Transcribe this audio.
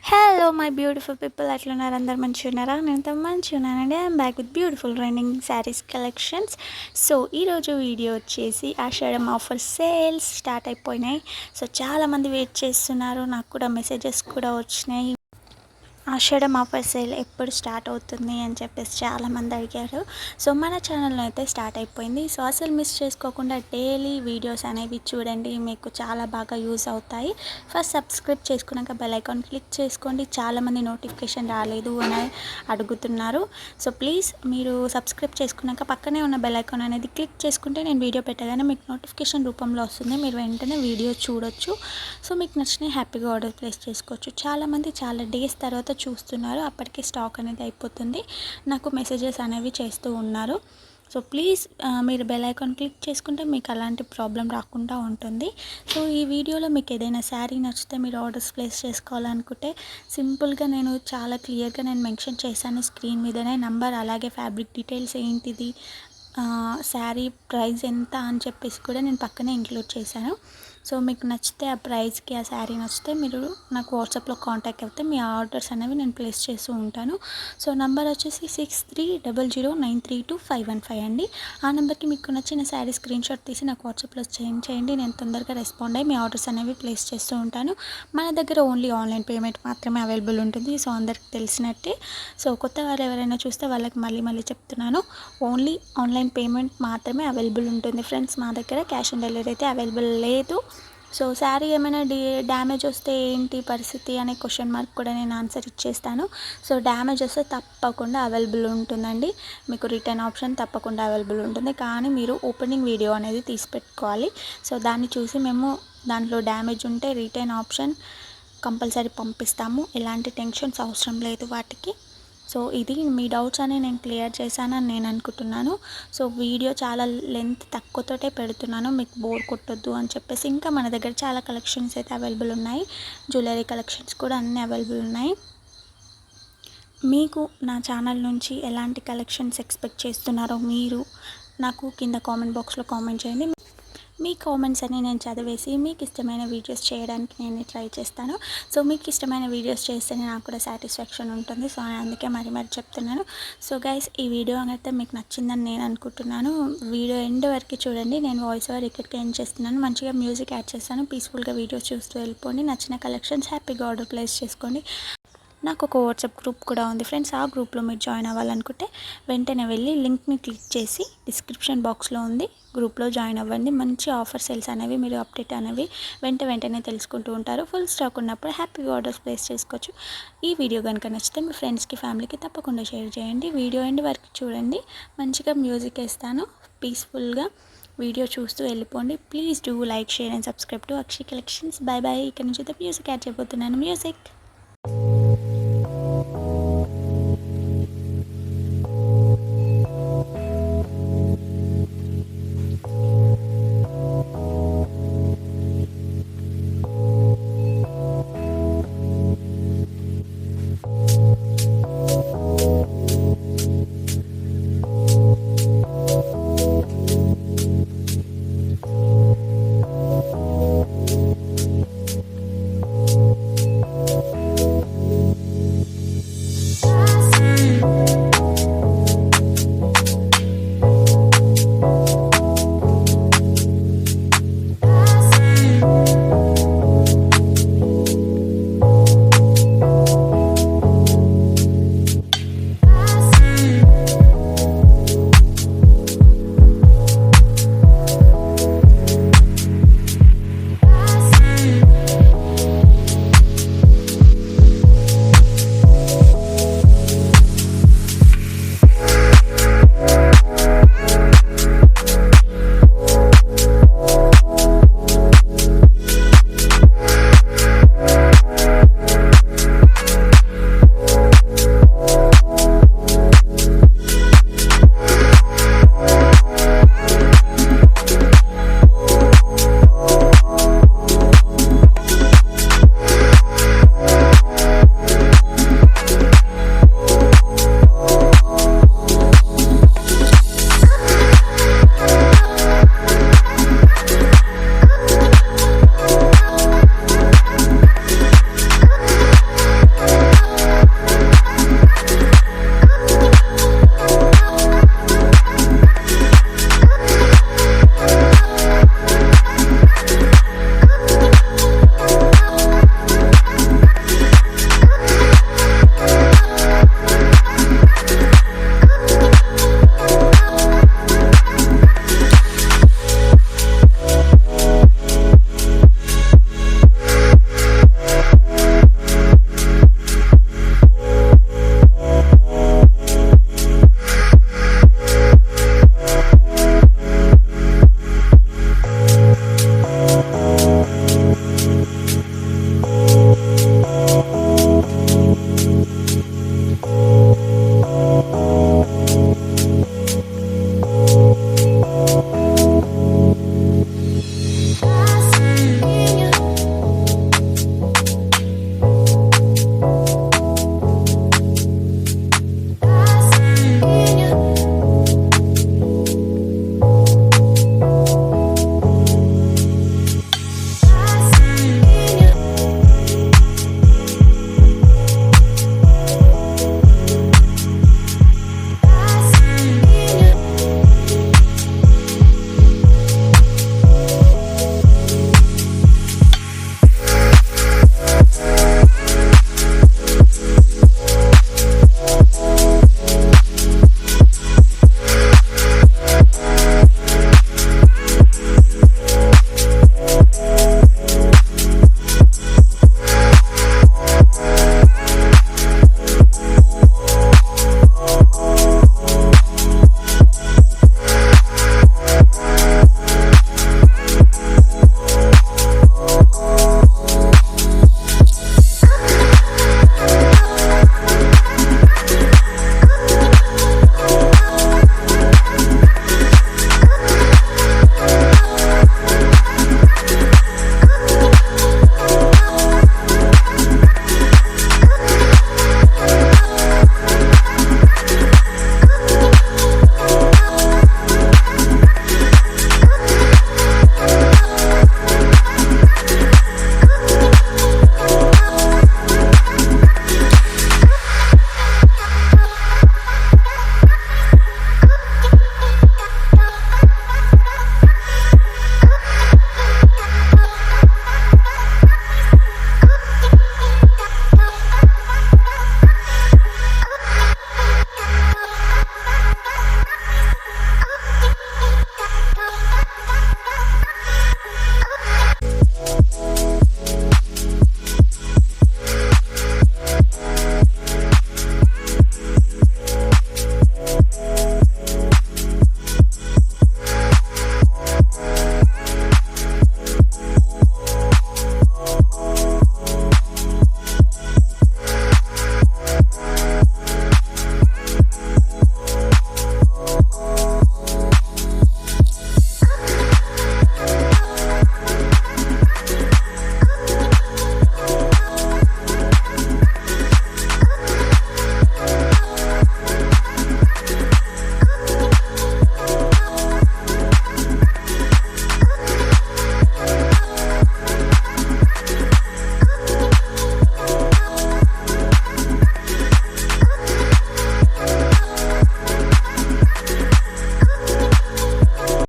Hello, my beautiful people. Atlunar andar manchunnara. Nenu manchunnanandi. I am back with beautiful running sarees collections. So ee roju video vachesi ashadam offer sales start అయిపోయినాయి. So చాలా మంది wait చేస్తున్నారు. నాకు కూడా messages కూడా వచ్చినాయి. ఆషాఢం offer sale ఎప్పుడు start అవుతుంది అని చెప్పేసి చాలామంది అడిగారు. సో మన ఛానల్లో అయితే స్టార్ట్ అయిపోయింది. సో అసలు మిస్ చేసుకోకుండా డైలీ వీడియోస్ అనేవి చూడండి, మీకు చాలా బాగా యూజ్ అవుతాయి. ఫస్ట్ సబ్స్క్రైబ్ చేసుకున్నాక బెల్ ఐకాన్ క్లిక్ చేసుకోండి. చాలామంది నోటిఫికేషన్ రాలేదు అని అడుగుతున్నారు. సో ప్లీజ్ మీరు సబ్స్క్రైబ్ చేసుకున్నాక పక్కనే ఉన్న బెల్ ఐకాన్ అనేది క్లిక్ చేసుకుంటే నేను వీడియో పెట్టగానే మీకు నోటిఫికేషన్ రూపంలో వస్తుంది. మీరు వెంటనే వీడియో చూడొచ్చు. సో మీకు నచ్చినవి హ్యాపీగా ఆర్డర్ ప్లేస్ చేసుకోవచ్చు. చాలామంది చాలా డేస్ తర్వాత చూస్తున్నారు, అప్పటికే స్టాక్ అనేది అయిపోతుంది. నాకు మెసేజెస్ అనేవి చేస్తూ ఉన్నారు. సో ప్లీజ్ మీరు బెల్ ఐకాన్ క్లిక్ చేసుకుంటే మీకు అలాంటి ప్రాబ్లం రాకుండా ఉంటుంది. సో ఈ వీడియోలో మీకు ఏదైనా శారీ నచ్చితే మీరు ఆర్డర్స్ ప్లేస్ చేసుకోవాలనుకుంటే సింపుల్గా నేను చాలా క్లియర్గా మెన్షన్ చేశాను స్క్రీన్ మీదనే నంబర్, అలాగే ఫ్యాబ్రిక్ డీటెయిల్స్ ఏంటిది, శారీ ప్రైస్ ఎంత అని చెప్పేసి కూడా నేను పక్కనే ఇంక్లూడ్ చేశాను. సో మీకు నచ్చితే ఆ ప్రైస్కి ఆ శారీ నచ్చితే మీరు నాకు వాట్సాప్లో కాంటాక్ట్ అయితే మీ ఆర్డర్స్ అనేవి నేను ప్లేస్ చేస్తూ ఉంటాను. సో నంబర్ వచ్చేసి 6300932515 అండి. ఆ నెంబర్కి మీకు నచ్చిన శారీ స్క్రీన్ షాట్ తీసి నాకు వాట్సాప్లో సెండ్ చేయండి. నేను తొందరగా రెస్పాండ్ అయ్యి మీ ఆర్డర్స్ అనేవి ప్లేస్ చేస్తూ ఉంటాను. మన దగ్గర ఓన్లీ ఆన్లైన్ పేమెంట్ మాత్రమే అవైలబుల్ ఉంటుంది. సో అందరికి తెలిసినట్టే. సో కొత్త వారు ఎవరైనా చూస్తే వాళ్ళకి మళ్ళీ చెప్తున్నాను, ఓన్లీ ఆన్లైన్ పేమెంట్ మాత్రమే అవైలబుల్ ఉంటుంది ఫ్రెండ్స్. మా దగ్గర క్యాష్ ఆన్ డెలివరీ అయితే అవైలబుల్ లేదు. సో శారీ ఏమైనా డ్యామేజ్ వస్తే ఏంటి పరిస్థితి అనే క్వశ్చన్ మార్క్ కూడా నేను ఆన్సర్ ఇచ్చేస్తాను. సో డ్యామేజ్ వస్తే తప్పకుండా అవైలబుల్ ఉంటుందండి. మీకు రిటర్న్ ఆప్షన్ తప్పకుండా అవైలబుల్ ఉంటుంది. కానీ మీరు ఓపెనింగ్ వీడియో అనేది తీసి పెట్టుకోవాలి. సో దాన్ని చూసి మేము దాంట్లో డ్యామేజ్ ఉంటే రిటర్న్ ఆప్షన్ కంపల్సరీ పంపిస్తాము. ఎలాంటి టెన్షన్స్ అవసరం లేదు వాటికి. సో ఇది మీ డౌట్స్ అని నేను క్లియర్ చేశానని నేను అనుకుంటున్నాను. సో వీడియో చాలా లెంత్ తక్కువతోటే పెడుతున్నాను, మీకు బోర్ కొట్టొద్దు అని చెప్పేసి. ఇంకా మన దగ్గర చాలా కలెక్షన్స్ అయితే అవైలబుల్ ఉన్నాయి. జ్యువెలరీ కలెక్షన్స్ కూడా అన్నీ అవైలబుల్ ఉన్నాయి. మీకు నా ఛానల్ నుంచి ఎలాంటి కలెక్షన్స్ ఎక్స్పెక్ట్ చేస్తున్నారో మీరు నాకు కింద కామెంట్ బాక్స్లో కామెంట్ చేయండి. మీ కామెంట్స్ అని నేను చదివేసి మీకు ఇష్టమైన వీడియోస్ చేయడానికి నేను ట్రై చేస్తాను. సో మీకు ఇష్టమైన వీడియోస్ చేస్తేనే నాకు కూడా సాటిస్ఫాక్షన్ ఉంటుంది. సో అందుకే మరి చెప్తున్నాను. సో గైస్, ఈ వీడియో అయితే మీకు నచ్చిందని నేను అనుకుంటున్నాను. వీడియో ఎండ్ వరకు చూడండి. నేను వాయిస్ ఓవర్ ఇక్కడికి ఎండ్ చేస్తున్నాను. మంచిగా మ్యూజిక్ యాడ్ చేస్తాను. పీస్ఫుల్గా వీడియోస్ చూస్తూ వెళ్ళిపోండి. నచ్చిన కలెక్షన్స్ హ్యాపీగా ఆర్డర్ ప్లేస్ చేసుకోండి. నాకు ఒక వాట్సాప్ గ్రూప్ కూడా ఉంది ఫ్రెండ్స్. ఆ గ్రూప్లో మీరు జాయిన్ అవ్వాలనుకుంటే వెంటనే వెళ్ళి లింక్ని క్లిక్ చేసి డిస్క్రిప్షన్ బాక్స్లో ఉంది, గ్రూప్లో జాయిన్ అవ్వండి. మంచి ఆఫర్ సేల్స్ అనేవి మీరు అప్డేట్ అనేవి వెంటనే తెలుసుకుంటూ ఉంటారు. ఫుల్ స్టాక్ ఉన్నప్పుడు హ్యాపీగా ఆర్డర్స్ ప్లేస్ చేసుకోవచ్చు. ఈ వీడియో కనుక నచ్చితే మీ ఫ్రెండ్స్కి ఫ్యామిలీకి తప్పకుండా షేర్ చేయండి. వీడియో ఎండ్ వరకు చూడండి. మంచిగా మ్యూజిక్ వేస్తాను. పీస్ఫుల్గా వీడియో చూస్తూ వెళ్ళిపోండి. Please do like, share and subscribe to Akshay collections. Bye. ఇక్కడ నుంచి అయితే మ్యూజిక్ యాడ్ చేయబోతున్నాను. మ్యూజిక్.